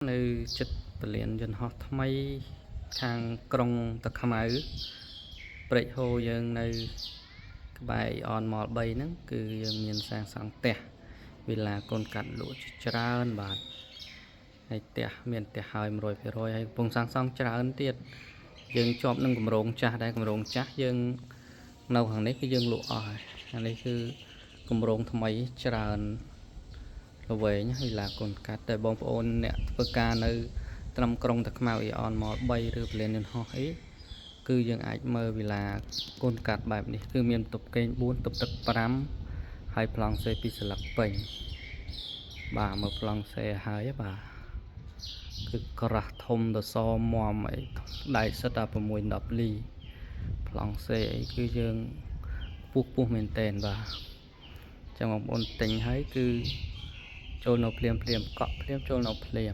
នៅចិត្តពលានយន្តហោះថ្មីខាងក្រុងតាខ្មៅព្រែកហូយើងនៅក្បែរអនម៉ល3ហ្នឹងគឺយើងមានសាងសង់ផ្ទះវិឡាកូនកាត់លក់ច្រើនបាទហើយផ្ទះមានផ្ទះហើយ 100% ហើយកំពុងសាងសង់ច្រើនទៀតយើងជាប់នឹងគម្រោងចាស់ដែរគម្រោងចាស់យើងនៅខាងនេះគឺយើងលក់អស់ហើយអានេះគឺគម្រោងថ្មីច្រើនល្វែងវិឡាកូនកាត់តែបងប្អូនអ្នកធ្វើការនៅត្រឹមក្រុងតាខ្មៅអនម៉ល3ឬពលានយន្តហោះអីគឺយើងអាចមើលវិឡាកូនកាត់បែបនេះគឺមានតុបកេង4តុបទឹក5ហើយប្លង់សេពីស្លឹកពេញបាទមើលប្លង់សេហើយបាទគឺក្រាស់ធំទៅសមមអីដៃសិតតែ6-10 លីប្លង់សេអីគឺយើងពុះមែនតែនបាទចាំបងប្អូនទិញហើយគឺចូលនៅភ្លាមកក់ភ្លាមចូលនៅភ្លាម